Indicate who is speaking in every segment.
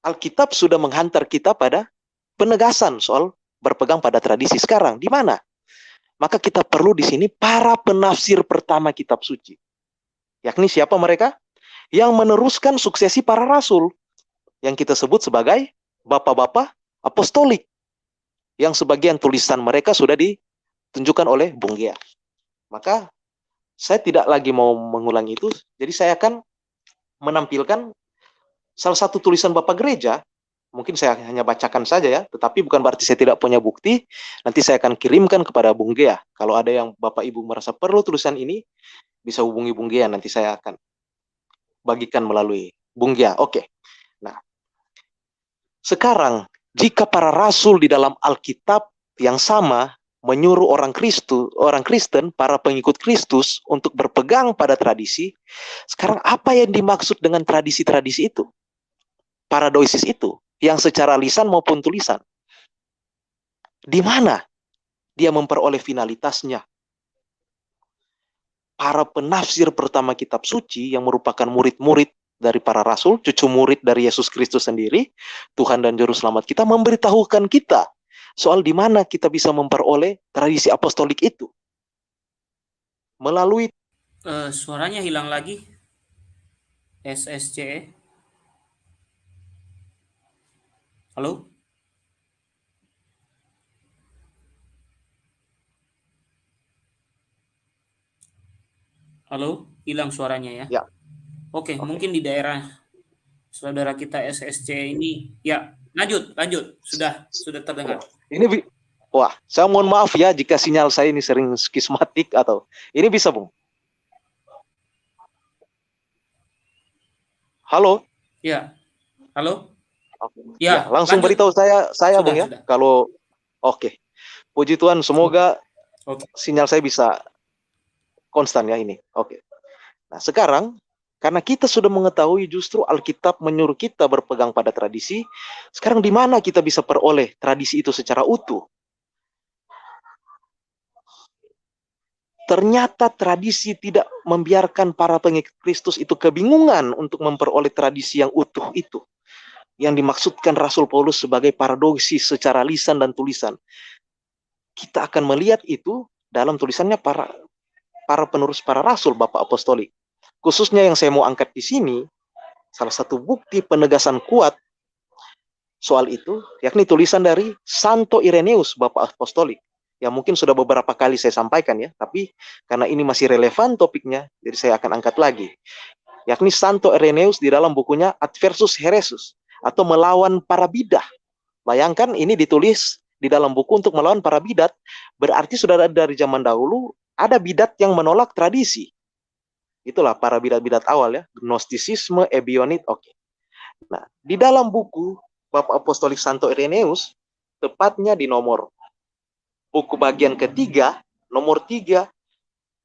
Speaker 1: Alkitab sudah menghantar kita pada penegasan soal berpegang pada tradisi. Sekarang di mana? Maka kita perlu di sini para penafsir pertama kitab suci. Yakni siapa mereka? Yang meneruskan suksesi para rasul, yang kita sebut sebagai bapak-bapak apostolik, yang sebagian tulisan mereka sudah ditunjukkan oleh Bung Gea. Maka saya tidak lagi mau mengulang itu, jadi saya akan menampilkan salah satu tulisan Bapak Gereja. Mungkin saya hanya bacakan saja ya, tetapi bukan berarti saya tidak punya bukti. Nanti saya akan kirimkan kepada Bung Gea. Kalau ada yang Bapak Ibu merasa perlu tulisan ini, bisa hubungi Bung Gea, nanti saya akan bagikan melalui Bung Gea. Oke. Nah, sekarang jika para rasul di dalam Alkitab yang sama menyuruh orang Kristen, para pengikut Kristus untuk berpegang pada tradisi, sekarang apa yang dimaksud dengan tradisi-tradisi itu? Paradoisis itu, yang secara lisan maupun tulisan. Di mana dia memperoleh finalitasnya? Para penafsir pertama kitab suci yang merupakan murid-murid dari para rasul, cucu murid dari Yesus Kristus sendiri, Tuhan dan Juru Selamat kita, memberitahukan kita soal di mana kita bisa memperoleh tradisi apostolik itu. Melalui
Speaker 2: Suaranya hilang lagi. SSCE. Halo? Halo? Hilang suaranya ya?
Speaker 1: Ya.
Speaker 2: Oke, mungkin di daerah saudara kita SSC ini. Ya, lanjut. Sudah terdengar.
Speaker 1: Wah, saya mohon maaf ya jika sinyal saya ini sering skismatik atau ini bisa, Bung? Halo?
Speaker 2: Ya. Halo?
Speaker 1: Ya, langsung lanjut. Beritahu saya sudah, Bung ya. Sudah. Kalau oke. Puji Tuhan, semoga sinyal saya bisa konstan ya ini. Oke. Nah, sekarang karena kita sudah mengetahui justru Alkitab menyuruh kita berpegang pada tradisi, sekarang di mana kita bisa peroleh tradisi itu secara utuh? Ternyata tradisi tidak membiarkan para pengikut Kristus itu kebingungan untuk memperoleh tradisi yang utuh itu. Yang dimaksudkan Rasul Paulus sebagai paradoksis secara lisan dan tulisan. Kita akan melihat itu dalam tulisannya para penerus para rasul, Bapak Apostolik. Khususnya yang saya mau angkat di sini, salah satu bukti penegasan kuat soal itu, yakni tulisan dari Santo Ireneus, Bapak Apostolik. Yang mungkin sudah beberapa kali saya sampaikan ya, tapi karena ini masih relevan topiknya, jadi saya akan angkat lagi. Yakni Santo Ireneus di dalam bukunya Adversus Heresus, atau melawan para bidah. Bayangkan ini ditulis di dalam buku untuk melawan para bidat, berarti sudah ada dari zaman dahulu, ada bidat yang menolak tradisi. Itulah para bidat-bidat awal ya, Gnostisisme, Ebionit, oke. Nah, di dalam buku Bapak Apostolik Santo Ireneus, tepatnya di nomor buku bagian ketiga, nomor 3,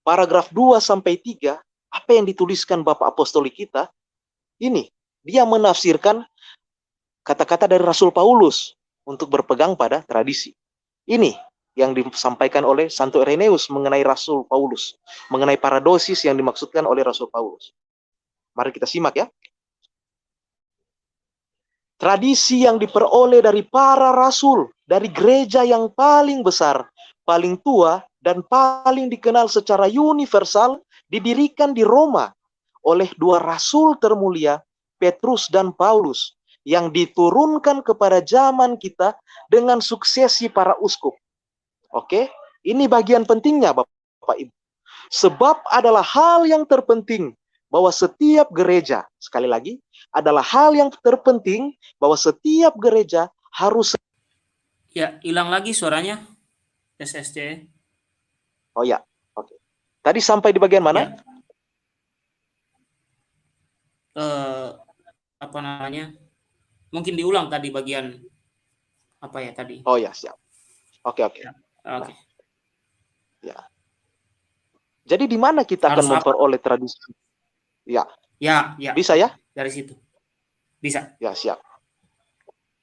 Speaker 1: paragraf 2 sampai 3, apa yang dituliskan Bapak Apostolik kita? Ini, dia menafsirkan kata-kata dari Rasul Paulus untuk berpegang pada tradisi. Ini yang disampaikan oleh Santo Ireneus mengenai Rasul Paulus, mengenai paradosis yang dimaksudkan oleh Rasul Paulus. Mari kita simak ya. Tradisi yang diperoleh dari para rasul, dari gereja yang paling besar, paling tua, dan paling dikenal secara universal, didirikan di Roma oleh 2 rasul termulia, Petrus dan Paulus, yang diturunkan kepada zaman kita dengan suksesi para uskup. Oke, ini bagian pentingnya Bapak Ibu. Sebab adalah hal yang terpenting bahwa setiap gereja, sekali lagi, adalah hal yang terpenting bahwa setiap gereja harus...
Speaker 2: Ya, hilang lagi suaranya, SSC.
Speaker 1: Oh ya, oke. Tadi sampai di bagian mana?
Speaker 2: Ya. Apa namanya? Mungkin diulang tadi bagian apa ya tadi?
Speaker 1: Oh ya, siap. Oke.
Speaker 2: Ya.
Speaker 1: Oke. Nah, ya. Jadi di mana kita akan memperoleh tradisi? Ya. Bisa ya?
Speaker 2: Dari situ. Bisa.
Speaker 1: Ya, siap.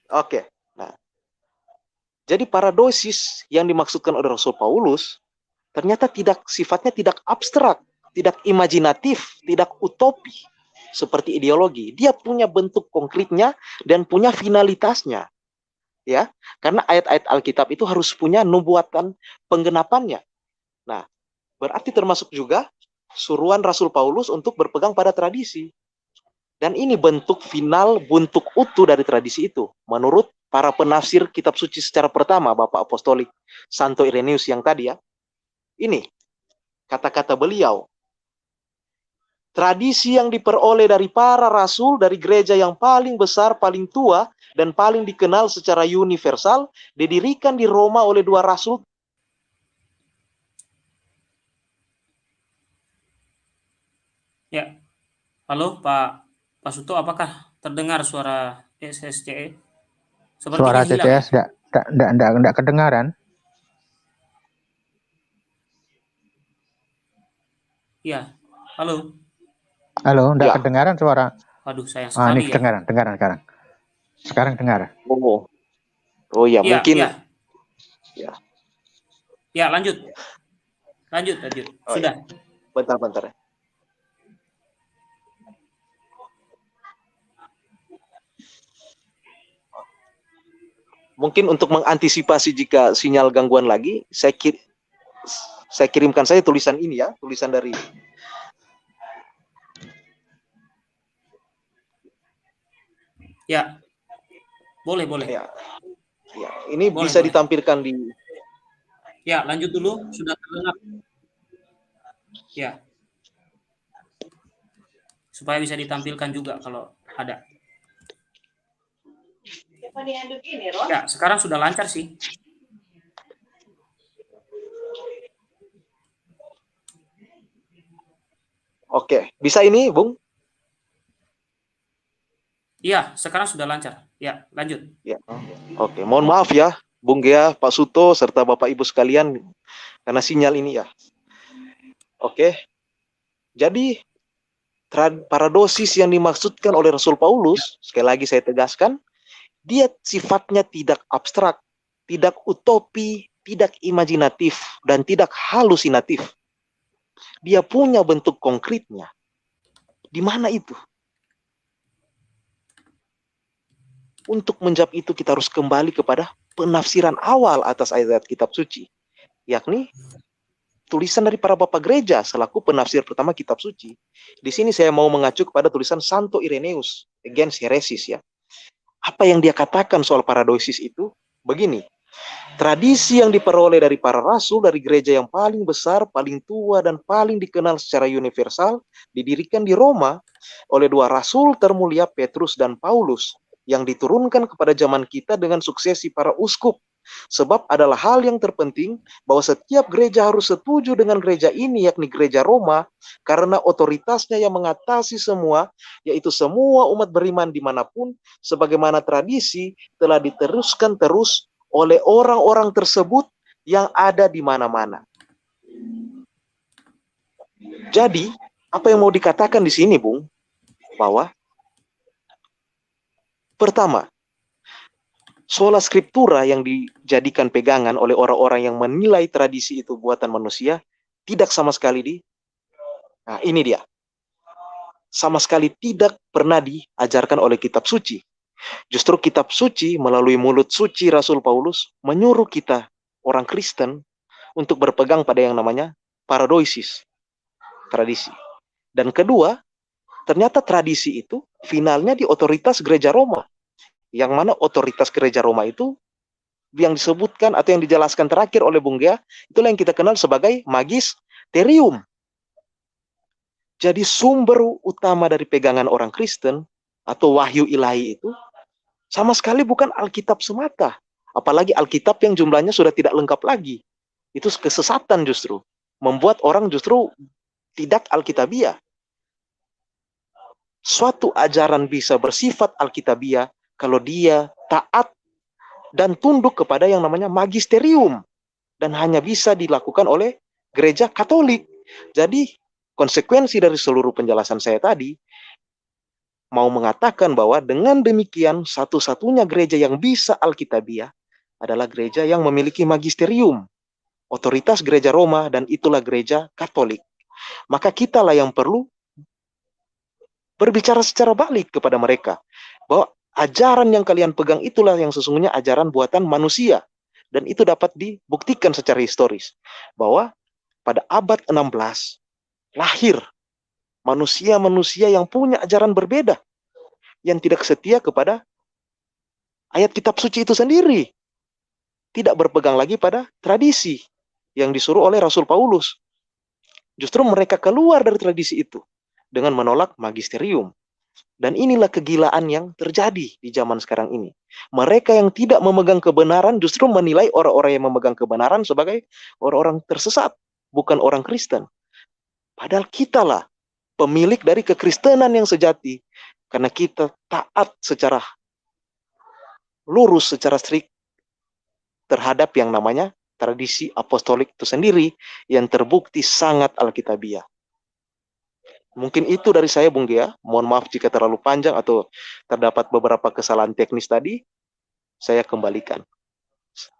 Speaker 1: Oke. Nah. Jadi paradosis yang dimaksudkan oleh Rasul Paulus ternyata sifatnya tidak abstrak, tidak imajinatif, tidak utopi. seperti ideologi. Dia punya bentuk konkretnya dan punya finalitasnya. Ya, karena ayat-ayat Alkitab itu harus punya nubuatan penggenapannya. Nah, berarti termasuk juga suruhan Rasul Paulus untuk berpegang pada tradisi. Dan ini bentuk final, bentuk utuh dari tradisi itu. Menurut para penafsir kitab suci secara pertama, Bapak Apostolik Santo Irenaeus yang tadi ya. Ini kata-kata beliau. Tradisi yang diperoleh dari para rasul, dari gereja yang paling besar, paling tua, dan paling dikenal secara universal, didirikan di Roma oleh dua rasul.
Speaker 2: Ya, halo Pak Suto, apakah terdengar suara SSCE? Sepertinya
Speaker 3: Suara
Speaker 2: hilang ya.
Speaker 3: CCS enggak kedengaran.
Speaker 2: Iya, halo.
Speaker 3: Halo, enggak
Speaker 1: Ya.
Speaker 3: kedengaran suara.
Speaker 2: Waduh, sayang
Speaker 3: Ini
Speaker 2: sekali ya.
Speaker 3: dengaran sekarang. Sekarang dengar.
Speaker 1: Oh ya,
Speaker 2: Iya,
Speaker 1: mungkin.
Speaker 2: iya.
Speaker 1: Ya.
Speaker 2: Ya, lanjut. Lanjut.
Speaker 1: Oh,
Speaker 2: Sudah.
Speaker 1: ya. Bentar. Mungkin untuk mengantisipasi jika sinyal gangguan lagi, saya kirimkan saya tulisan ini ya, tulisan dari
Speaker 2: Ya. Boleh.
Speaker 1: ya. Ini
Speaker 2: Boleh.
Speaker 1: bisa ditampilkan di.
Speaker 2: Ya, lanjut dulu. Sudah terdengar. Ya. Supaya bisa ditampilkan juga kalau ada. Ya, sekarang sudah lancar sih.
Speaker 1: Oke, bisa ini, Bung?
Speaker 2: Iya, sekarang sudah lancar. Ya, lanjut.
Speaker 1: Ya. Oke, mohon maaf ya, Bung Gea, Pak Suto, serta Bapak Ibu sekalian, karena sinyal ini ya. Oke, jadi paradosis yang dimaksudkan oleh Rasul Paulus, sekali lagi saya tegaskan, dia sifatnya tidak abstrak, tidak utopi, tidak imajinatif, dan tidak halusinatif. Dia punya bentuk konkretnya. Di mana itu? Untuk menjawab itu kita harus kembali kepada penafsiran awal atas ayat-ayat kitab suci, yakni tulisan dari para bapak gereja selaku penafsir pertama kitab suci. Di sini saya mau mengacu kepada tulisan Santo Irenaeus Against Heresis ya. Apa yang dia katakan soal paradosis itu? Begini, tradisi yang diperoleh dari para rasul dari gereja yang paling besar, paling tua, dan paling dikenal secara universal didirikan di Roma oleh dua rasul termulia Petrus dan Paulus yang diturunkan kepada zaman kita dengan suksesi para uskup. Sebab adalah hal yang terpenting bahwa setiap gereja harus setuju dengan gereja ini, yakni gereja Roma, karena otoritasnya yang mengatasi semua, yaitu semua umat beriman dimanapun, sebagaimana tradisi telah diteruskan terus oleh orang-orang tersebut yang ada di mana-mana. Jadi, apa yang mau dikatakan di sini, Bung? Bahwa pertama, sola scriptura yang dijadikan pegangan oleh orang-orang yang menilai tradisi itu buatan manusia tidak sama sekali nah ini dia. Sama sekali tidak pernah diajarkan oleh kitab suci. Justru kitab suci melalui mulut suci Rasul Paulus menyuruh kita orang Kristen untuk berpegang pada yang namanya paradoisis, tradisi. Dan kedua, ternyata tradisi itu finalnya di otoritas gereja Roma. Yang mana otoritas gereja Roma itu yang disebutkan atau yang dijelaskan terakhir oleh Bung Gea, itulah yang kita kenal sebagai magisterium. Jadi sumber utama dari pegangan orang Kristen atau wahyu ilahi itu sama sekali bukan Alkitab semata. Apalagi Alkitab yang jumlahnya sudah tidak lengkap lagi. Itu kesesatan justru. Membuat orang justru tidak Alkitabiah. Suatu ajaran bisa bersifat Alkitabiah kalau dia taat dan tunduk kepada yang namanya magisterium. Dan hanya bisa dilakukan oleh gereja Katolik. Jadi konsekuensi dari seluruh penjelasan saya tadi, mau mengatakan bahwa dengan demikian satu-satunya gereja yang bisa Alkitabiah adalah gereja yang memiliki magisterium, otoritas gereja Roma, dan itulah gereja Katolik. Maka kitalah yang perlu berbicara secara balik kepada mereka bahwa ajaran yang kalian pegang itulah yang sesungguhnya ajaran buatan manusia, dan itu dapat dibuktikan secara historis bahwa pada abad 16 lahir manusia-manusia yang punya ajaran berbeda, yang tidak setia kepada ayat kitab suci itu sendiri, tidak berpegang lagi pada tradisi yang disuruh oleh Rasul Paulus. Justru mereka keluar dari tradisi itu dengan menolak magisterium. Dan inilah kegilaan yang terjadi di zaman sekarang ini. Mereka yang tidak memegang kebenaran justru menilai orang-orang yang memegang kebenaran sebagai orang-orang tersesat, bukan orang Kristen. Padahal kitalah pemilik dari kekristenan yang sejati, karena kita taat secara lurus, secara strict terhadap yang namanya tradisi apostolik itu sendiri yang terbukti sangat alkitabiah. Mungkin itu dari saya, Bung Gia. Mohon maaf jika terlalu panjang atau terdapat beberapa kesalahan teknis tadi. Saya kembalikan.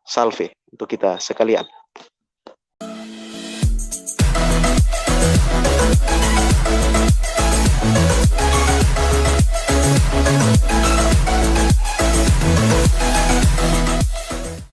Speaker 1: Salve untuk kita sekalian.